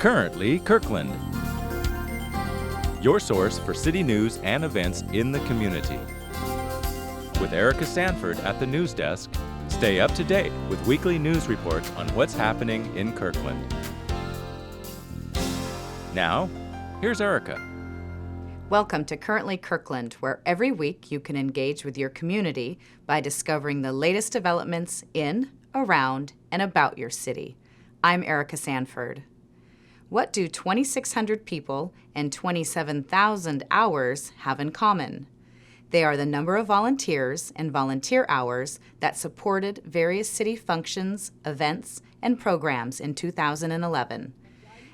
Currently Kirkland, your source for city news and events in the community. With Erica Sanford at the news desk, stay up to date with weekly news reports on what's happening in Kirkland. Now, here's Erica. Welcome to Currently Kirkland, where every week you can engage with your community by discovering the latest developments in, around, and about your city. I'm Erica Sanford. What do 2,600 people and 27,000 hours have in common? They are the number of volunteers and volunteer hours that supported various city functions, events, and programs in 2011.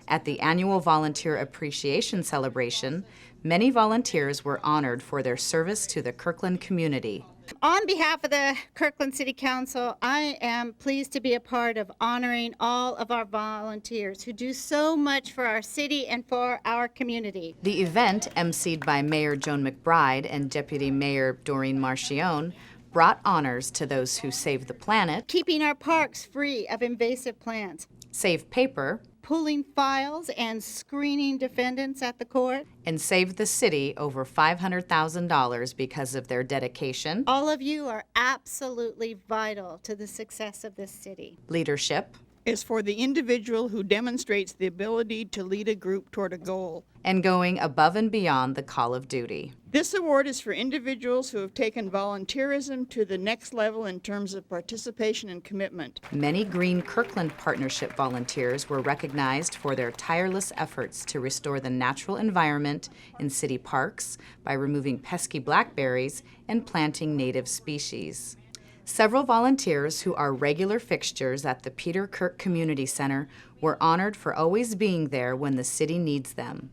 At the annual Volunteer Appreciation Celebration, many volunteers were honored for their service to the Kirkland community. On behalf of the Kirkland City Council, I am pleased to be a part of honoring all of our volunteers who do so much for our city and for our community. The event, emceed by Mayor Joan McBride and Deputy Mayor Doreen Marchione, brought honors to those who saved the planet, Keeping our parks free of invasive plants, saved paper, pulling files and screening defendants at the court, and saved the city over $500,000 because of their dedication, all of you are absolutely vital to the success of this city. leadership, is for the individual who demonstrates the ability to lead a group toward a goal. and going above and beyond the call of duty. This award is for individuals who have taken volunteerism to the next level in terms of participation and commitment. Many Green Kirkland Partnership volunteers were recognized for their tireless efforts to restore the natural environment in city parks by removing pesky blackberries and planting native species. Several volunteers who are regular fixtures at the Peter Kirk Community Center were honored for always being there when the city needs them.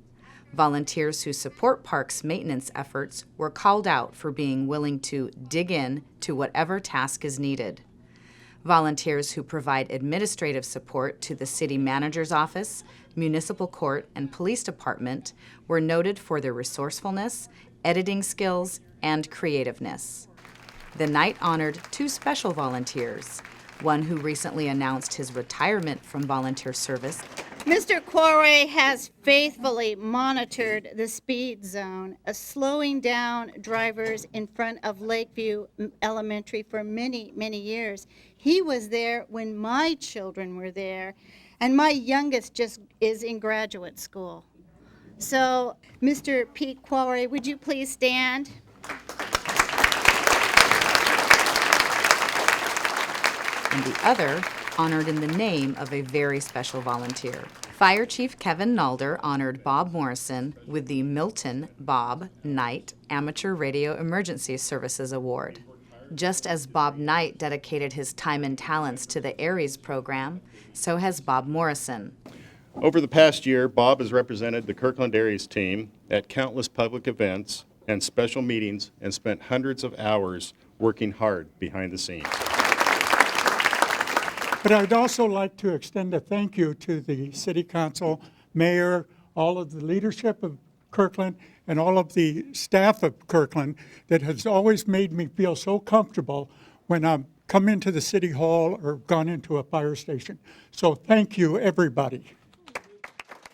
Volunteers who support parks maintenance efforts were called out for being willing to dig in to whatever task is needed. Volunteers who provide administrative support to the city manager's office, municipal court, and police department were noted for their resourcefulness, editing skills, and creativeness. The night honored two special volunteers, one who recently announced his retirement from volunteer service. Mr. Quarry has faithfully monitored the speed zone, slowing down drivers in front of Lakeview Elementary for many, many years. He was there when my children were there, and my youngest just is in graduate school. So, Mr. Pete Quarry, would you please stand? And the other honored in the name of a very special volunteer. Fire Chief Kevin Nalder honored Bob Morrison with the Milton Bob Knight Amateur Radio Emergency Services Award. Just as Bob Knight dedicated his time and talents to the ARES program, so has Bob Morrison. Over the past year, Bob has represented the Kirkland ARES team at countless public events and special meetings and spent hundreds of hours working hard behind the scenes. But I'd also like to extend a thank you to the City Council, Mayor, all of the leadership of Kirkland, and all of the staff of Kirkland that has always made me feel so comfortable when I'm come into the City Hall or gone into a fire station. So thank you, everybody.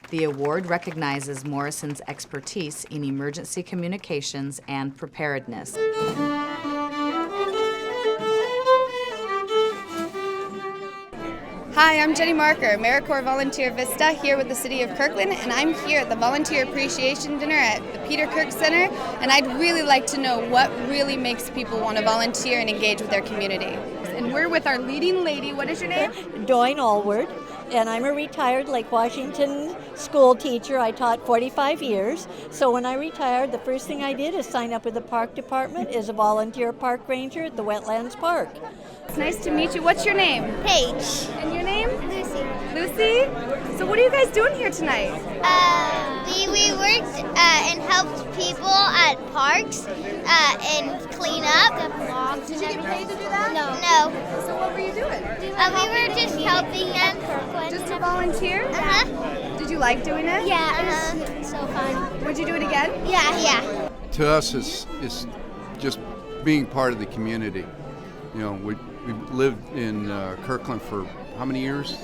The award recognizes Morrison's expertise in emergency communications and preparedness. Hi, I'm Jennie Marker, AmericCorps Volunteer VISTA, here with the City of Kirkland, and I'm here at the Volunteer Appreciation Dinner at the Peter Kirk Center, and I'd really like to know what really makes people want to volunteer and engage with their community. And we're with our leading lady. What is your name? Doris Allward, and I'm a retired Lake Washington school teacher. I taught 45 years, so when I retired, the first thing I did is sign up with the park department as a volunteer park ranger at the Wetlands Park. It's nice to meet you. What's your name? Paige. And your name? Lucy. Lucy? So what are you guys doing here tonight? We worked and helped people at parks and clean up. Did you get paid to do that? No. So what were you doing? We were just helping them. Just to volunteer? Uh-huh. Did you like doing it? Yeah, it was so fun. Would you do it again? Yeah. To us, it's just being part of the community. You know, we lived in Kirkland for how many years?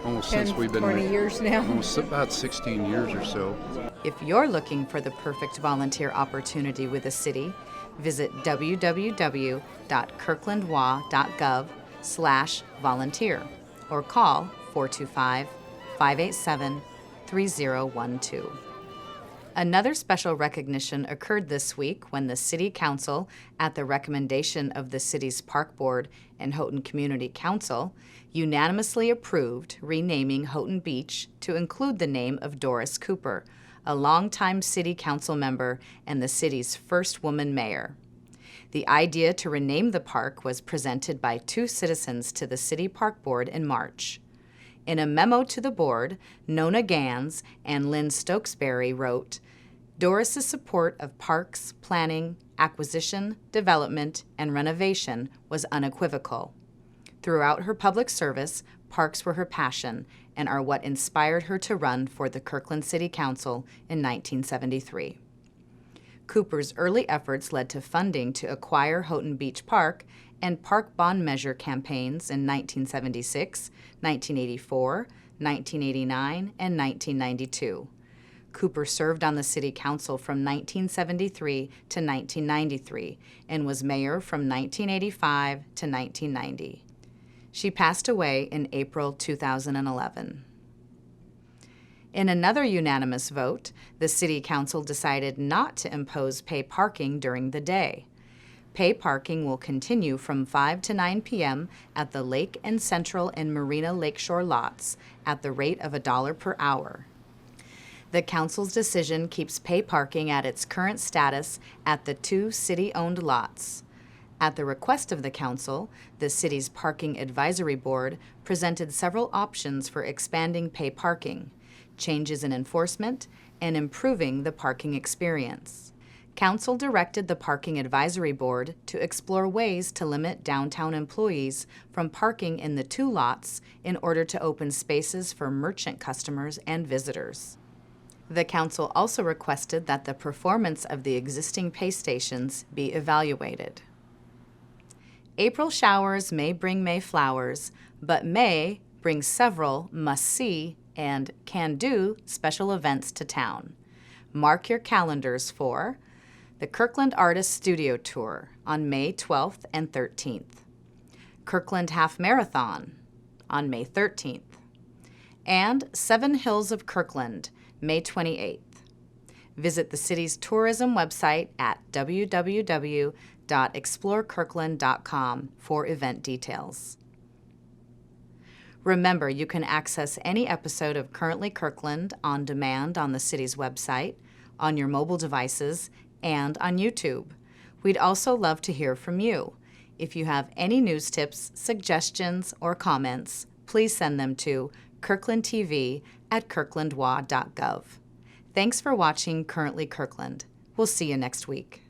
almost 10, since we've been 20 years now. almost about 16 years or so. If you're looking for the perfect volunteer opportunity with the city, visit www.kirklandwa.gov/volunteer or call 425-587-3012. Another special recognition occurred this week when the City Council, at the recommendation of the city's Park Board and Houghton Community Council, unanimously approved renaming Houghton Beach to include the name of Doris Cooper, a longtime City Council member and the city's first woman mayor. The idea to rename the park was presented by 2 citizens to the City Park Board in March. In a memo to the board, Nona Gans and Lynn Stokesbury wrote, "Doris's support of parks, planning, acquisition, development, and renovation was unequivocal. Throughout her public service, parks were her passion and are what inspired her to run for the Kirkland City Council in 1973. Cooper's early efforts led to funding to acquire Houghton Beach Park and park bond measure campaigns in 1976, 1984, 1989, and 1992. Cooper served on the City Council from 1973 to 1993 and was mayor from 1985 to 1990. She passed away in April 2011. In another unanimous vote, the City Council decided not to impose pay parking during the day. Pay parking will continue from 5 to 9 p.m. at the Lake and Central and Marina Lakeshore lots at the rate of $1 per hour. The Council's decision keeps pay parking at its current status at the 2 city-owned lots. At the request of the Council, the city's Parking Advisory Board presented several options for expanding pay parking, changes in enforcement, and improving the parking experience. Council directed the Parking Advisory Board to explore ways to limit downtown employees from parking in the 2 lots in order to open spaces for merchant customers and visitors. The Council also requested that the performance of the existing pay stations be evaluated. April showers may bring May flowers, but May brings several must-see and can-do special events to town. Mark your calendars for the Kirkland Artist Studio Tour on May 12th and 13th, Kirkland Half Marathon on May 13th, and 7 Hills of Kirkland, May 28th. Visit the city's tourism website at www.explorekirkland.com for event details. Remember, you can access any episode of Currently Kirkland on demand on the city's website, on your mobile devices, and on YouTube. We'd also love to hear from you. If you have any news tips, suggestions, or comments, please send them to kirklandtv@kirklandwa.gov. Thanks for watching Currently Kirkland. We'll see you next week.